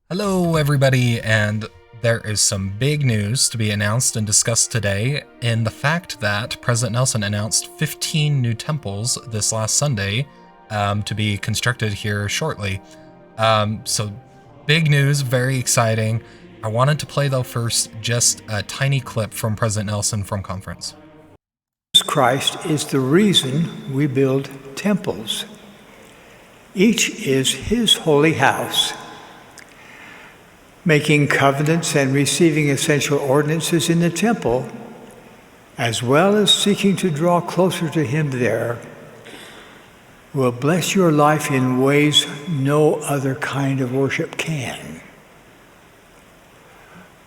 Hello, everybody, and there is some big news to be announced and discussed today in the fact that President Nelson announced 15 new temples this last Sunday to be constructed here shortly. So, big news, very exciting. I wanted to play, though, first just a tiny clip from President Nelson from conference. Jesus Christ is the reason we build temples. Each is his holy house. Making covenants and receiving essential ordinances in the temple, as well as seeking to draw closer to him there, will bless your life in ways no other kind of worship can.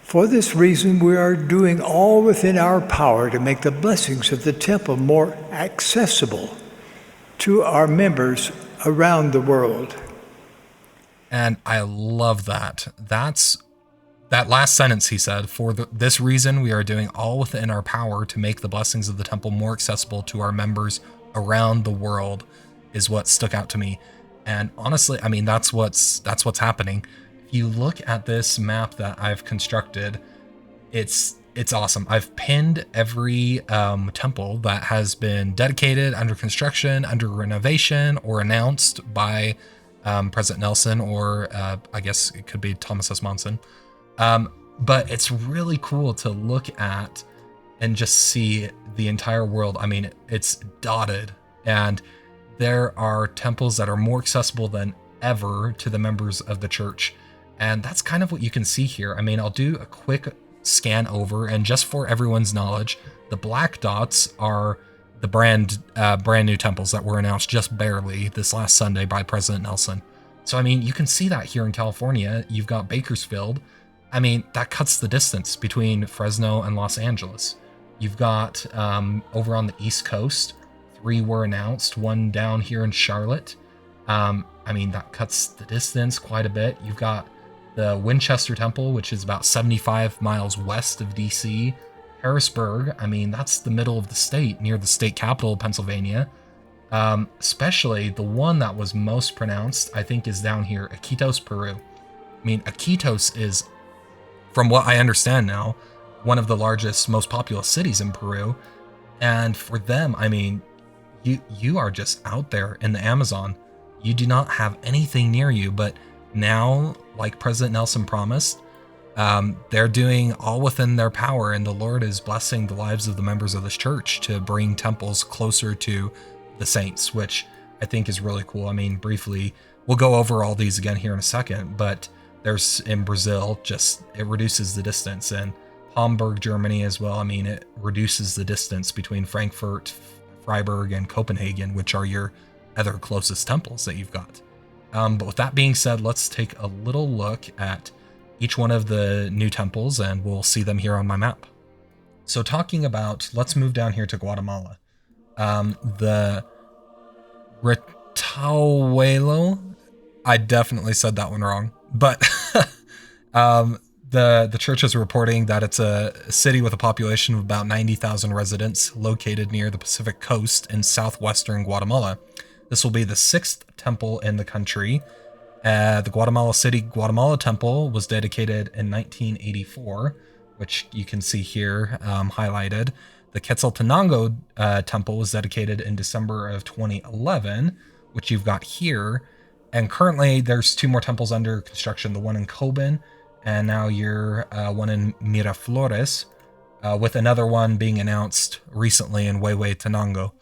For this reason, we are doing all within our power to make the blessings of the temple more accessible to our members around the world. And I love that. That last sentence he said, this reason we are doing all within our power to make the blessings of the temple more accessible to our members around the world, is what stuck out to me. And honestly, I mean, that's what's happening. If you look at this map that I've constructed, it's awesome. I've pinned every temple that has been dedicated, under construction, under renovation, or announced by President Nelson, or I guess it could be Thomas S. Monson. But it's really cool to look at and just see the entire world. I mean, it's dotted, and there are temples that are more accessible than ever to the members of the church. And that's kind of what you can see here. I mean, I'll do a quick scan over, and just for everyone's knowledge, the black dots are the brand new temples that were announced just barely this last Sunday by President Nelson. So, I mean, you can see that here in California. You've got Bakersfield. I mean, that cuts the distance between Fresno and Los Angeles. You've got over on the East Coast, 3 were announced, 1 down here in Charlotte. I mean, that cuts the distance quite a bit. You've got the Winchester Temple, which is about 75 miles west of DC. Harrisburg, I mean, that's the middle of the state, near the state capital of Pennsylvania. Especially the one that was most pronounced, I think, is down here, Iquitos, Peru. I mean, Iquitos is, from what I understand now, one of the largest, most populous cities in Peru. And for them, I mean, you are just out there in the Amazon. You do not have anything near you, but now, like President Nelson promised, they're doing all within their power, and the Lord is blessing the lives of the members of this church to bring temples closer to the saints, which I think is really cool. I mean, briefly, we'll go over all these again here in a second, but there's in Brazil, just it reduces the distance, and Hamburg, Germany as well. I mean, it reduces the distance between Frankfurt, Freiburg, and Copenhagen, which are your other closest temples that you've got. But with that being said, let's take a little look at each one of the new temples, and we'll see them here on my map. So talking about, let's move down here to Guatemala. The Retahuelo, I definitely said that one wrong, but the church is reporting that it's a city with a population of about 90,000 residents located near the Pacific coast in southwestern Guatemala. This will be the 6th temple in the country. The Guatemala City Guatemala Temple was dedicated in 1984, which you can see here highlighted. The Quetzaltenango Temple was dedicated in December of 2011, which you've got here. And currently, there's 2 more temples under construction, the one in Coben, and now you're one in Miraflores, with another one being announced recently in Huehuetenango.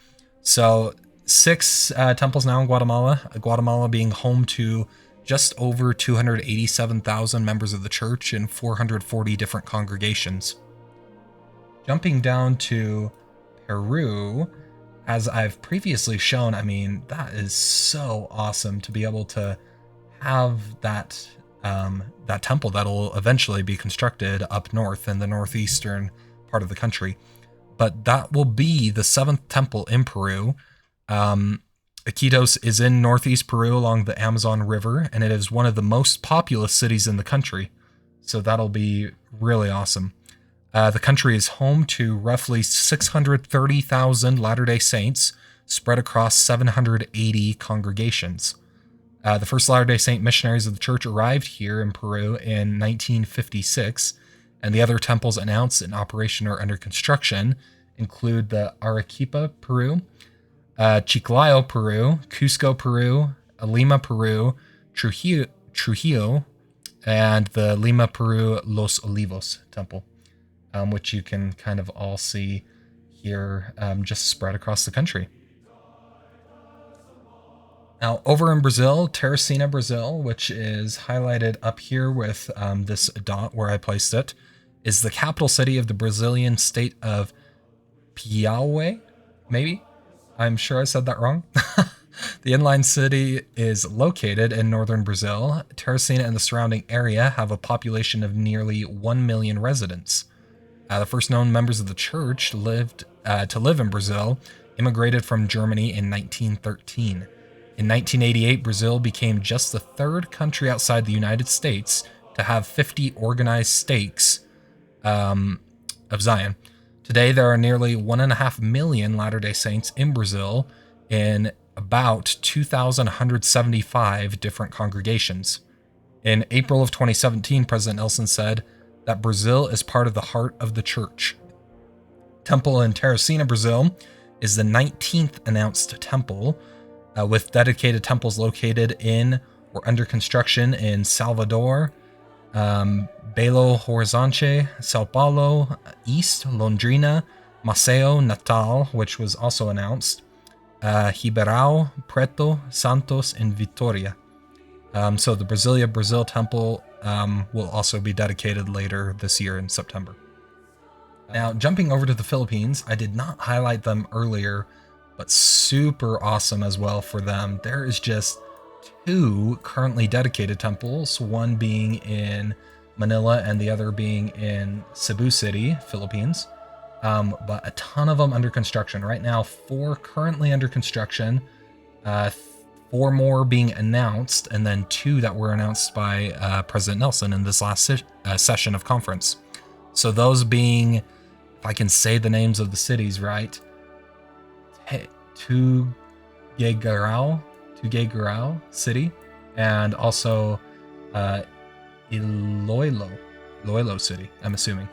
So 6 temples now in Guatemala, Guatemala being home to just over 287,000 members of the church in 440 different congregations. Jumping down to Peru, as I've previously shown, I mean, that is so awesome to be able to have that temple that'll eventually be constructed up north in the northeastern part of the country. But that will be the 7th temple in Peru. Iquitos is in northeast Peru along the Amazon River, and it is one of the most populous cities in the country. So that'll be really awesome. The country is home to roughly 630,000 Latter-day Saints spread across 780 congregations. The first Latter-day Saint missionaries of the church arrived here in Peru in 1956, and the other temples announced in operation or under construction include the Arequipa, Peru, Chiclayo, Peru, Cusco, Peru, Lima, Peru, Trujillo, and the Lima, Peru, Los Olivos temple, which you can kind of all see here just spread across the country. Now, over in Brazil, Teresina, Brazil, which is highlighted up here with this dot where I placed it, is the capital city of the Brazilian state of Piauí, maybe? I'm sure I said that wrong. The inland city is located in northern Brazil. Teresina and the surrounding area have a population of nearly 1 million residents. The first known members of the church to live in Brazil immigrated from Germany in 1913. In 1988, Brazil became just the third country outside the United States to have 50 organized stakes of Zion. Today, there are nearly 1.5 million Latter-day Saints in Brazil in about 2,175 different congregations. In April of 2017, President Nelson said that Brazil is part of the heart of the church. Temple in Teresina, Brazil, is the 19th announced temple, with dedicated temples located in or under construction in Salvador, Belo Horizonte, Sao Paulo, East, Londrina, Maceió, Natal, which was also announced, Ribeirão Preto, Santos, and Vitória. So the Brasilia Brazil temple will also be dedicated later this year in September. Now, jumping over to the Philippines, I did not highlight them earlier, but super awesome as well for them. There is just 2 currently dedicated temples, one being in Manila and the other being in Cebu City, Philippines. But a ton of them under construction. Right now, 4 currently under construction, 4 more being announced, and then 2 that were announced by President Nelson in this last session of conference. So those being, if I can say the names of the cities right, Tuguegarao City, and also Iloilo City, I'm assuming.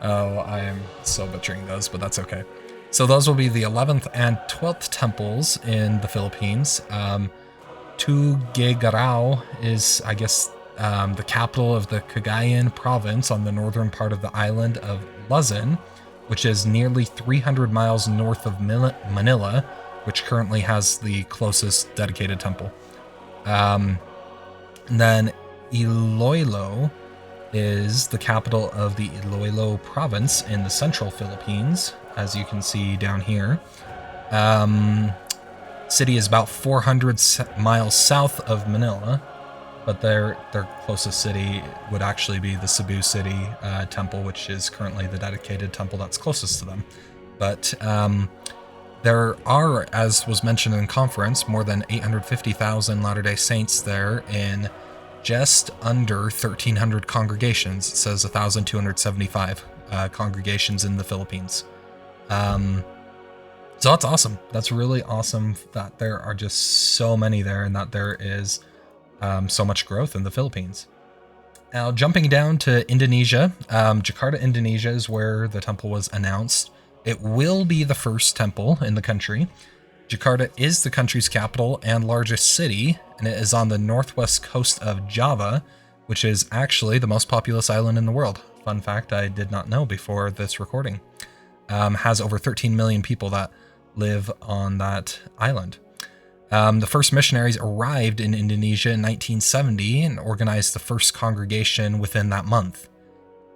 Oh, I am so butchering those, but that's okay. So those will be the 11th and 12th temples in the Philippines. Tuguegarao is, I guess, the capital of the Cagayan province on the northern part of the island of Luzon, which is nearly 300 miles north of Manila, which currently has the closest dedicated temple. And then Iloilo is the capital of the Iloilo province in the central Philippines, as you can see down here. City is about 400 miles south of Manila, but their closest city would actually be the Cebu City temple, which is currently the dedicated temple that's closest to them. But there are, as was mentioned in conference, more than 850,000 Latter-day Saints there in just under 1,300 congregations. It says 1,275 congregations in the Philippines. So that's awesome. That's really awesome that there are just so many there and that there is so much growth in the Philippines. Now, jumping down to Indonesia, Jakarta, Indonesia is where the temple was announced. It will be the first temple in the country. Jakarta is the country's capital and largest city, and it is on the northwest coast of Java, which is actually the most populous island in the world. Fun fact I did not know before this recording. Has over 13 million people that live on that island. The first missionaries arrived in Indonesia in 1970 and organized the first congregation within that month.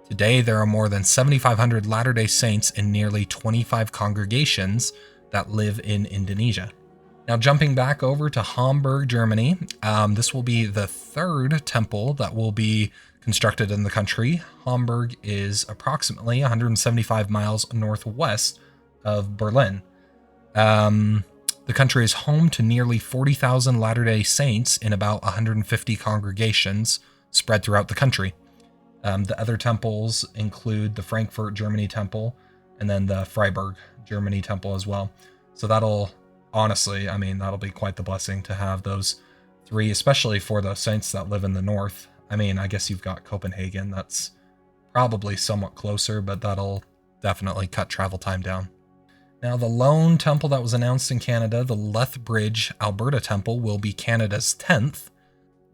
Today, there are more than 7,500 Latter-day Saints in nearly 25 congregations that live in Indonesia. Now, jumping back over to Hamburg, Germany, this will be the 3rd temple that will be constructed in the country. Hamburg is approximately 175 miles northwest of Berlin. The country is home to nearly 40,000 Latter-day Saints in about 150 congregations spread throughout the country. The other temples include the Frankfurt, Germany temple, and then the Freiburg, Germany temple as well. So that'll, honestly, that'll be quite the blessing to have those 3, especially for the saints that live in the north. I mean, I guess you've got Copenhagen. That's probably somewhat closer, but that'll definitely cut travel time down. Now, the lone temple that was announced in Canada, the Lethbridge, Alberta Temple, will be Canada's 10th.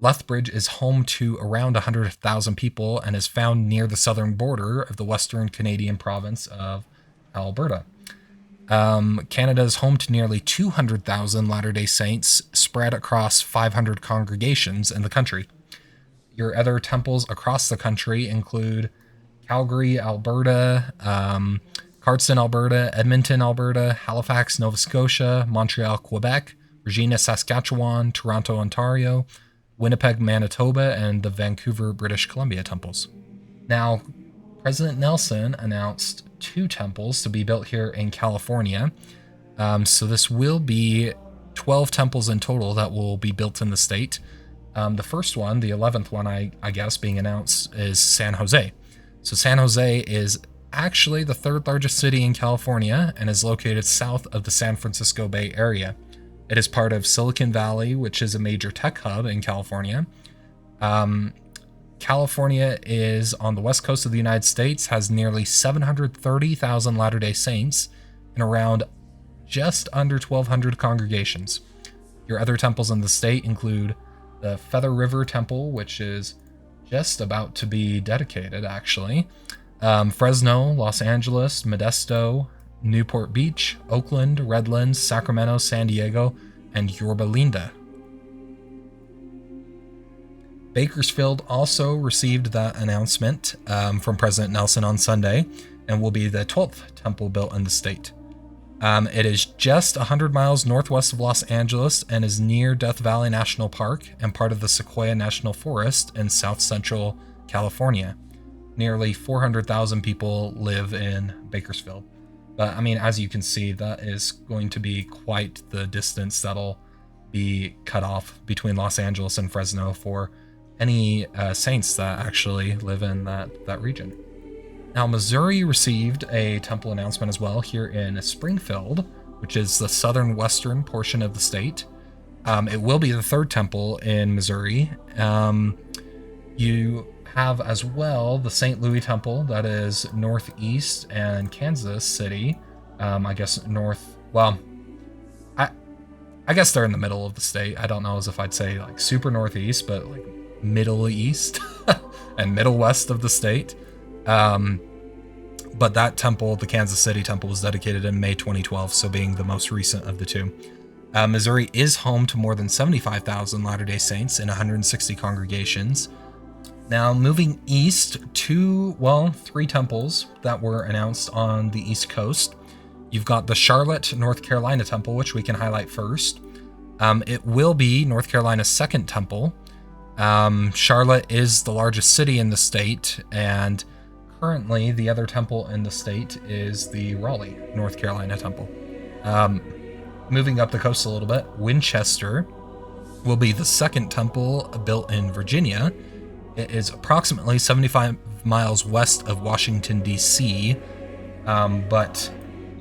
Lethbridge is home to around 100,000 people and is found near the southern border of the Western Canadian province of Alberta. Canada is home to nearly 200,000 Latter-day Saints spread across 500 congregations in the country. Your other temples across the country include Calgary, Alberta, Cardston, Alberta, Edmonton, Alberta, Halifax, Nova Scotia, Montreal, Quebec, Regina, Saskatchewan, Toronto, Ontario, Winnipeg, Manitoba, and the Vancouver, British Columbia temples. Now, President Nelson announced 2 temples to be built here in California. So this will be 12 temples in total that will be built in the state. The first one, the 11th one, I guess, being announced is San Jose. So San Jose is actually the 3rd largest city in California and is located south of the San Francisco Bay Area. It is part of Silicon Valley, which is a major tech hub in California. California is on the west coast of the United States, has nearly 730,000 Latter-day Saints and around just under 1,200 congregations. Your other temples in the state include the Feather River Temple, which is just about to be dedicated, actually. Fresno, Los Angeles, Modesto, Newport Beach, Oakland, Redlands, Sacramento, San Diego, and Yorba Linda. Bakersfield also received that announcement from President Nelson on Sunday and will be the 12th temple built in the state. It is just 100 miles northwest of Los Angeles and is near Death Valley National Park and part of the Sequoia National Forest in south central California. Nearly 400,000 people live in Bakersfield. But I mean, as you can see, that is going to be quite the distance that'll be cut off between Los Angeles and Fresno for any saints that actually live in that region. Now, Missouri received a temple announcement as well here in Springfield, which is the southern western portion of the state. It will be the 3rd temple in Missouri. You have as well the St. Louis Temple that is northeast and Kansas City. I guess I guess they're in the middle of the state. I don't know as if I'd say like super northeast, but like middle east and middle west of the state. But that temple, the Kansas City Temple, was dedicated in May 2012, so being the most recent of the 2. Missouri is home to more than 75,000 Latter-day Saints in 160 congregations. Now, moving east to, 3 temples that were announced on the East Coast. You've got the Charlotte, North Carolina Temple, which we can highlight first. It will be North Carolina's 2nd temple. Charlotte is the largest city in the state, and currently the other temple in the state is the Raleigh, North Carolina Temple. Moving up the coast a little bit, Winchester will be the 2nd temple built in Virginia. It is approximately 75 miles west of Washington, D.C., but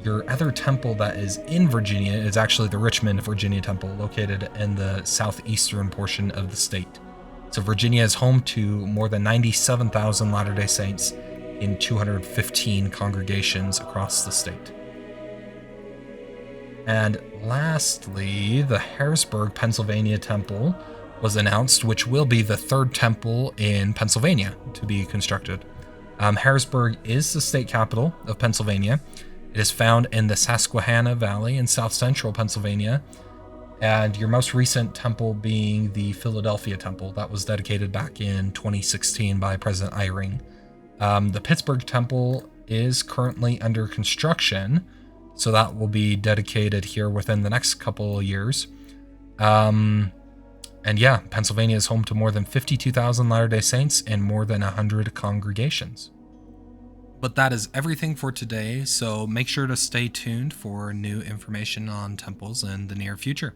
your other temple that is in Virginia is actually the Richmond, Virginia Temple, located in the southeastern portion of the state. So Virginia is home to more than 97,000 Latter-day Saints in 215 congregations across the state. And lastly, the Harrisburg, Pennsylvania Temple was announced, which will be the 3rd temple in Pennsylvania to be constructed. Harrisburg is the state capital of Pennsylvania. It is found in the Susquehanna Valley in south central Pennsylvania, and your most recent temple being the Philadelphia Temple that was dedicated back in 2016 by President Eyring. The Pittsburgh Temple is currently under construction, so that will be dedicated here within the next couple of years. And yeah, Pennsylvania is home to more than 52,000 Latter-day Saints and more than 100 congregations. But that is everything for today, so make sure to stay tuned for new information on temples in the near future.